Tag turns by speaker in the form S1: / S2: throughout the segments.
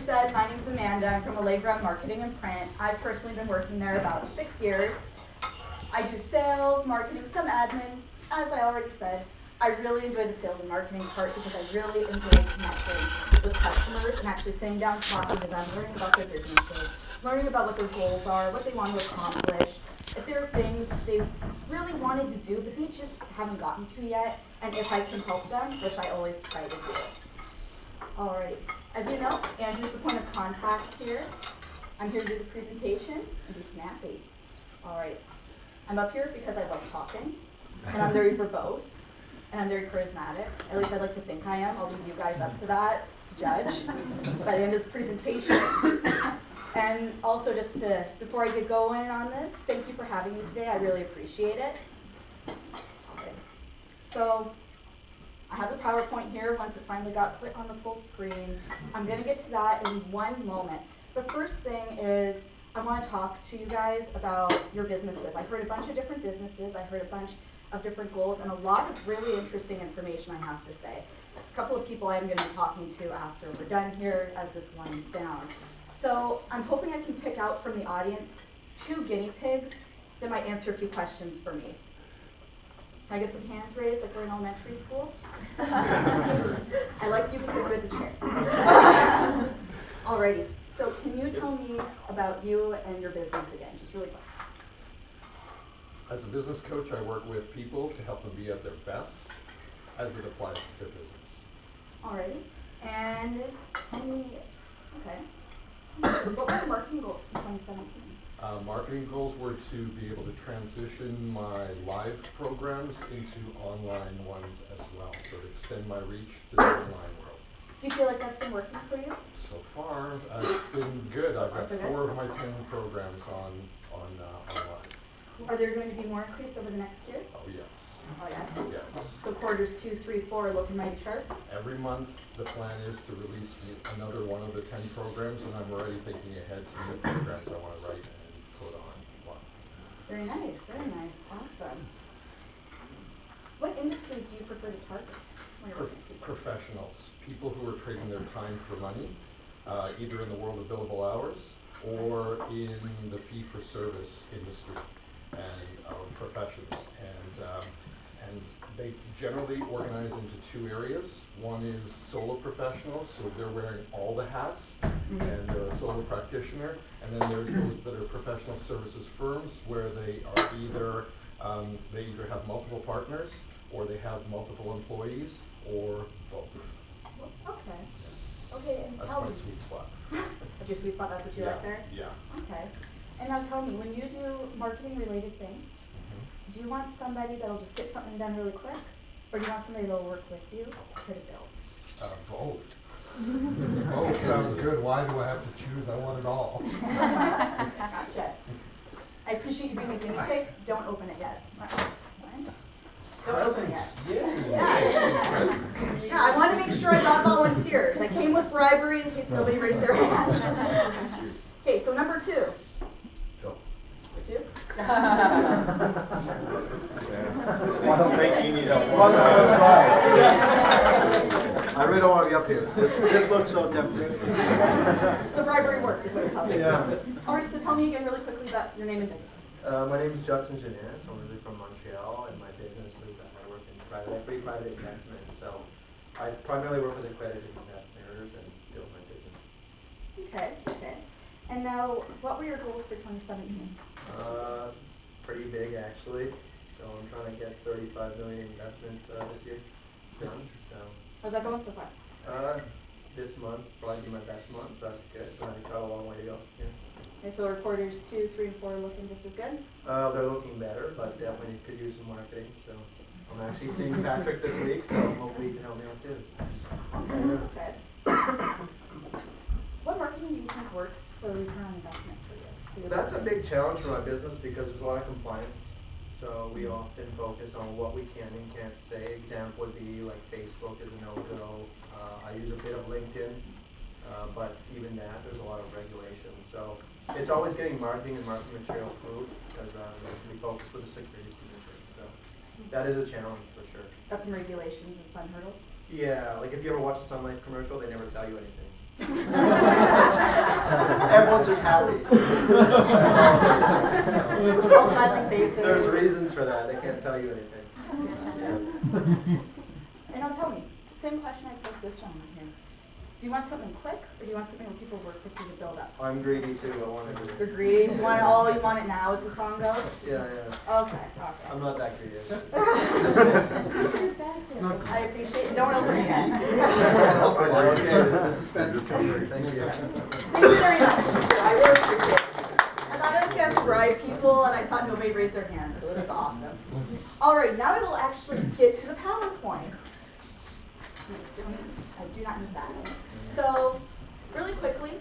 S1: said, my name's Amanda. I'm from Allegra Marketing and Print. I've personally been working there about 6 years. I do sales, marketing, some admin. As I already said, I really enjoy the sales and marketing part because I really enjoy connecting with customers and actually sitting down talking to them, learning about their businesses, learning about what their goals are, what they want to accomplish, if there are things they really wanted to do but they just haven't gotten to yet, and if I can help them, which I always try to do. Alrighty, as you know, Andrew's the point of contact here. I'm here to do the presentation and be snappy. Alright, I'm up here because I love talking, and I'm very verbose, and I'm very charismatic. At least I'd like to think I am. I'll leave you guys up to that to judge by the end of this presentation. And also just to, before I get going on this, thank you for having me today. I really appreciate it. Okay. So I have the PowerPoint here once it finally got put on the full screen. I'm going to get to that in one moment. The first thing is I want to talk to you guys about your businesses. I heard a bunch of different businesses. I heard a bunch of different goals and a lot of really interesting information, I have to say. A couple of people I'm going to be talking to after we're done here as this winds down. So I'm hoping I can pick out from the audience 2 guinea pigs that might answer a few questions for me. Can I get some hands raised like we're in elementary school? I like you because you're the chair. Alrighty, so can you tell me about you and your business again, just really quick?
S2: As a business coach, I work with people to help them be at their best as it applies to their business.
S1: Alrighty, and okay. What were your marketing goals in 2017?
S2: Marketing goals were to be able to transition my live programs into online ones as well, so to extend my reach to the online world.
S1: Do you feel like that's been working for you?
S2: So far, it's been good. I've got 4 of my 10 programs online.
S1: Are there going to be more increased over the next year?
S2: Oh yes.
S1: Oh yeah?
S2: Yes.
S1: So quarters 2, 3, 4 are looking mighty sharp?
S2: Every month the plan is to release another one of the 10 programs, and I'm already thinking ahead to new programs I want to write and put on. Wow.
S1: Very nice, very nice. Awesome. What industries do you prefer to target when you're working with people?
S2: Professionals, people who are trading their time for money, either in the world of billable hours or in the fee-for-service industry and professions. And they generally organize into 2 areas. One is solo professionals, so they're wearing all the hats, and they're a solo practitioner. And then there's those that are professional services firms, where they are either have multiple partners, or they have multiple employees, or both.
S1: Okay. Okay, and
S2: that's
S1: tell
S2: my
S1: me.
S2: sweet spot.
S1: That's your sweet spot, that's what you like there?
S2: Yeah.
S1: Okay. And now tell me, when you do marketing related things, do you want somebody that'll just get something done really quick? Or do you want somebody that'll work with you to build?
S2: Both. Both sounds good. Why do I have to choose? I want it all.
S1: Gotcha. I appreciate you being a guinea pig. Don't open it yet. Don't open it yet. Yeah, I want to make sure I got volunteers. I came with bribery in case nobody raised their hand. Okay, so number 2.
S3: I don't think you need help. I really don't want to be up here. This looks so tempting.
S1: So bribery work is what you're telling me.
S3: Yeah.
S1: All right, so tell me again really quickly about your name and business.
S3: My name is Justin Janes. I'm originally from Montreal, and my business is I work in private equity, private investment. So I primarily work with accredited investors and build my business.
S1: Okay, okay. And now, what were your goals for 2017?
S3: Pretty big actually. So I'm trying to get 35 million investments this year done. So
S1: how's that going so far?
S3: This month probably be my best month, so that's good. So I've got a long way to go. Yeah.
S1: Okay, so are quarters 2, 3, and 4 looking just as good?
S3: They're looking better, but definitely could use some marketing. So I'm actually seeing Patrick this week, so hopefully he can help me out too.
S1: Okay. What marketing do you think works for return on investment for you?
S3: That's a big challenge for my business because there's a lot of compliance. So we often focus on what we can and can't say. Example would be like Facebook is a no-go. I use a bit of LinkedIn, but even that, there's a lot of regulation. So it's always getting marketing and marketing material approved because we focus with the Securities Commission. So that is a challenge for sure.
S1: Got some regulations and fun hurdles?
S3: Yeah, like if you ever watch a Sun Life commercial, they never tell you anything. just happy.
S1: All smiling faces.
S3: There's reasons for that. They can't tell you anything.
S1: And now tell me, same question I posed this gentleman here. Do you want something quick, or do you want something where people work with you to build up?
S3: I'm greedy too. I want everything.
S1: You're greedy? You want it all, you want it now as the song goes?
S3: Yeah.
S1: Okay.
S3: I'm not that greedy.
S1: I appreciate it. Don't open it again.
S3: Okay, the suspense is coming. Thank you.
S1: Thank you very much. I really appreciate it. I thought I was going to bribe people, and I thought nobody raised their hands, so this is awesome. All right, now I will actually get to the PowerPoint. I do not need that. So, really quickly,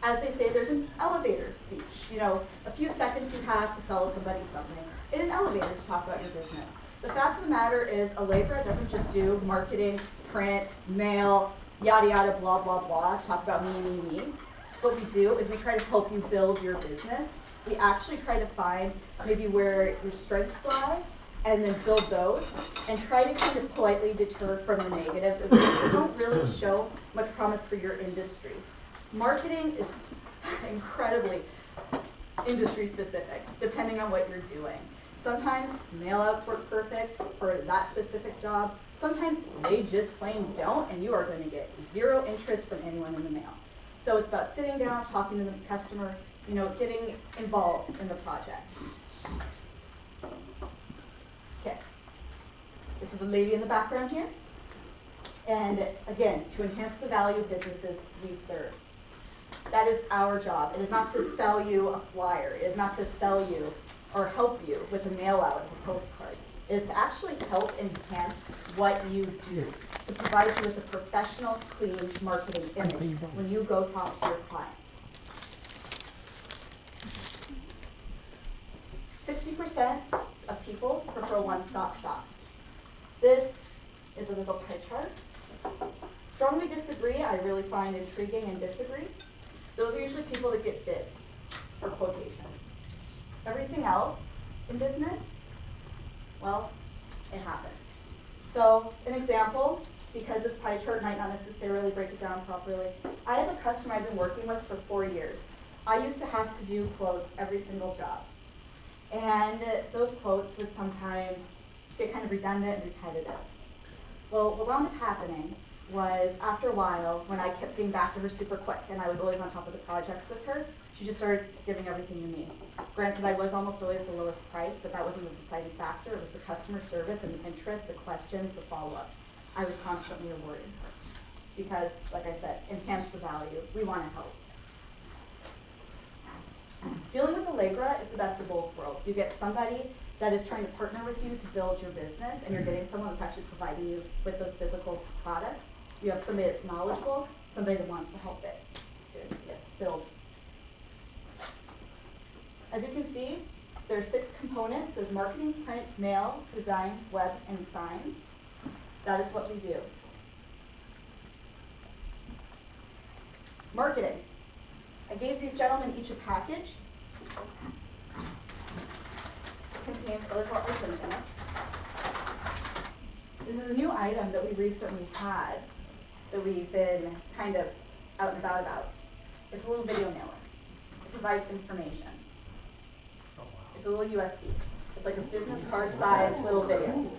S1: as they say, there's an elevator speech. You know, a few seconds you have to sell somebody something in an elevator to talk about your business. The fact of the matter is, Allegra doesn't just do marketing, print, mail, yada yada, blah blah blah, talk about me. What we do is we try to help you build your business. We actually try to find maybe where your strengths lie, and then build those, and try to kind of politely deter from the negatives of things that don't really show much promise for your industry. Marketing is incredibly industry specific, depending on what you're doing. Sometimes mail-outs work perfect for that specific job. Sometimes they just plain don't, and you are going to get zero interest from anyone in the mail. So it's about sitting down, talking to the customer, you know, getting involved in the project. Okay, this is a lady in the background here. And again, to enhance the value of businesses we serve. That is our job. It is not to sell you a flyer. It is not to sell you or help you with a mail out of a postcard. It is to actually help enhance what you do, to provide you with a professional, clean marketing image when you go talk to your clients. 60% of people prefer a one-stop shop. This is a little pie chart. Strongly disagree, I really find intriguing, and disagree. Those are usually people that get bids or quotations. Everything else in business, well, it happens. So, an example, because this pie chart might not necessarily break it down properly, I have a customer I've been working with for 4 years. I used to have to do quotes every single job. And those quotes would sometimes get kind of redundant and repetitive. Well, what wound up happening was, after a while, when I kept getting back to her super quick and I was always on top of the projects with her, she just started giving everything to me. Granted, I was almost always the lowest price, but that wasn't the deciding factor. It was the customer service and the interest, the questions, the follow-up. I was constantly rewarding her because, like I said, enhance the value. We want to help. Dealing with Allegra is the best of both worlds. You get somebody that is trying to partner with you to build your business, and you're getting someone that's actually providing you with those physical products. You have somebody that's knowledgeable, somebody that wants to help it build. As you can see, there are 6 components. There's marketing, print, mail, design, web, and signs. That is what we do. Marketing. I gave these gentlemen each a package. It contains other items in it. This is a new item that we recently had that we've been kind of out and about. It's a little video mailer. It provides information. It's a little USB. It's like a business card size little video.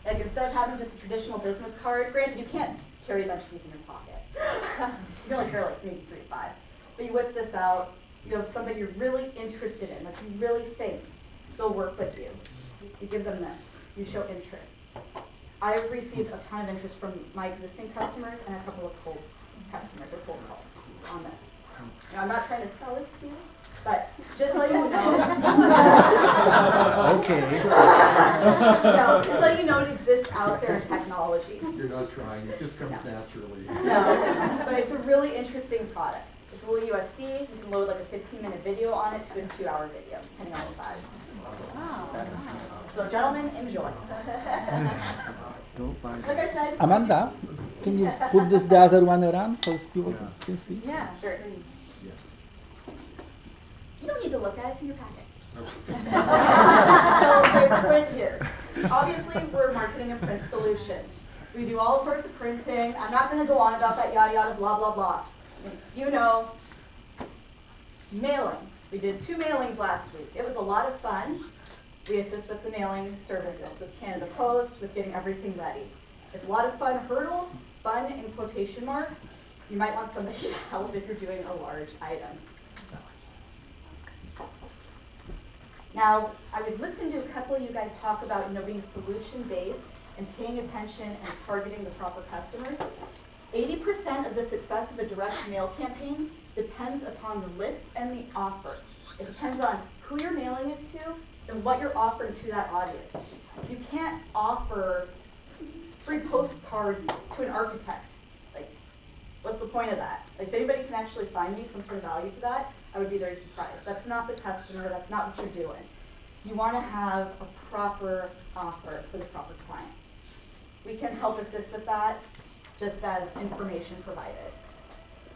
S1: Like, instead of having just a traditional business card, granted you can't carry a bunch of these in your pocket. You can only carry like maybe 3 to 5. But you whip this out, you have somebody you're really interested in, like you really think they'll work with you. You give them this, you show interest. I've received a ton of interest from my existing customers and a couple of cold customers or cold calls on this. Now, I'm not trying to sell this to you, but just so you know.
S4: Okay.
S1: No, just so you know, it exists out there in technology.
S4: You're not trying, it just comes naturally.
S1: No, but it's a really interesting product. It's a little USB. You can load like a 15-minute video on it to a 2-hour video, depending on the size. Wow. So, gentlemen, enjoy. Like I said,
S5: Amanda, can you put this the other one around so people can see?
S1: yeah, sure. You don't need to look at it, it's in your packet. So there's print here. Obviously, we're marketing and print solutions. We do all sorts of printing. I'm not going to go on about that yada yada blah blah blah. You know, Mailing. We did 2 mailings last week. It was a lot of fun. We assist with the mailing services, with Canada Post, with getting everything ready. It's a lot of fun hurdles, fun in quotation marks. You might want somebody to help if you're doing a large item. Now, I would listen to a couple of you guys talk about being solution-based and paying attention and targeting the proper customers. 80% of the success of a direct mail campaign depends upon the list and the offer. It depends on who you're mailing it to and what you're offering to that audience. You can't offer free postcards to an architect. Like, what's the point of that? Like, if anybody can actually find me some sort of value to that, I would be very surprised. That's not the customer, that's not what you're doing. You want to have a proper offer for the proper client. We can help assist with that, just as information provided.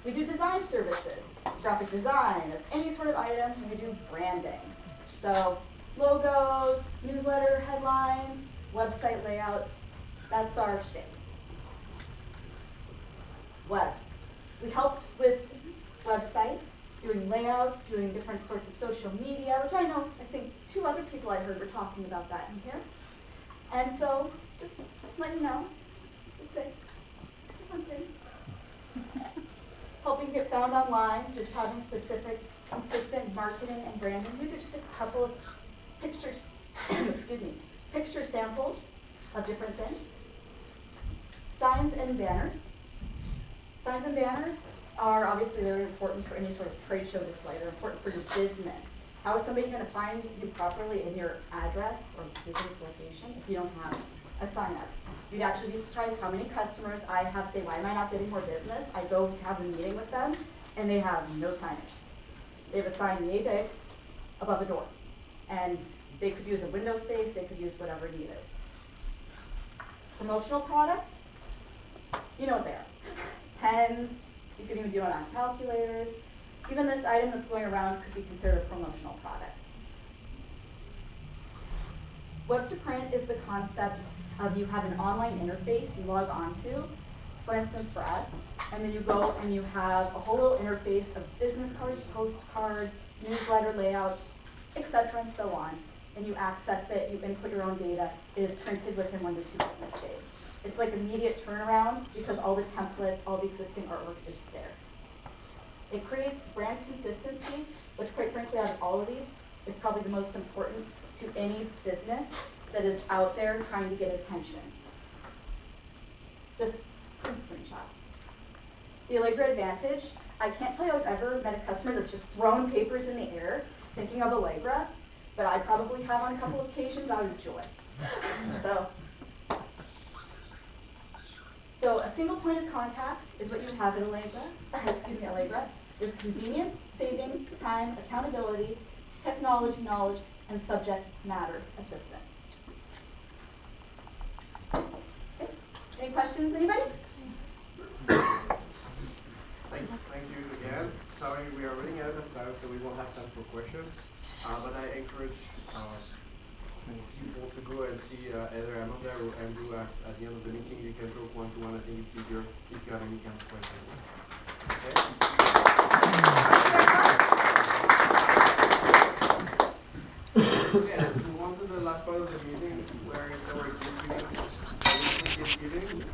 S1: We do design services, graphic design of any sort of item, and we do branding. So logos, newsletter headlines, website layouts, that's our shtick. Web. We help with websites, doing layouts, doing different sorts of social media, which I think 2 other people I heard were talking about that in here. And so, just let you know, it's a fun thing. Helping get found online, just having specific, consistent marketing and branding. These are just a couple of pictures, excuse me, picture samples of different things. Signs and banners. Signs and banners are obviously very important for any sort of trade show display. They're important for your business. How is somebody going to find you properly in your address or business location if you don't have a sign up? You'd actually be surprised how many customers I have say, why am I not getting more business? I go to have a meeting with them and they have no signage. They have a sign yay big above a door. And they could use a window space, they could use whatever needed. Promotional products, you know there. Pens, you could even do it on calculators. Even this item that's going around could be considered a promotional product. Web to print is the concept of you have an online interface you log onto, for instance for us, and then you go and you have a whole little interface of business cards, postcards, newsletter layouts, etc. and so on. And you access it, you input your own data, it is printed within 1 to 2 business days. It's like immediate turnaround because all the templates, all the existing artwork is there. It creates brand consistency, which quite frankly out of all of these is probably the most important to any business that is out there trying to get attention. Just some screenshots. The Allegra Advantage, I can't tell you I've ever met a customer that's just thrown papers in the air thinking of Allegra, but I probably have on a couple of occasions out of joy. So a single point of contact is what you have in Allegra. Allegra. There's convenience, savings, time, accountability, technology knowledge, and subject matter assistance. Okay. Any questions, anybody?
S6: Thank you again. Sorry, we are running out of time, so we won't have time for questions. But I encourage people to go and see either Amanda or Andrew at the end of the meeting. You can talk one-to-one. I think it's easier if you have any kind of questions. Okay?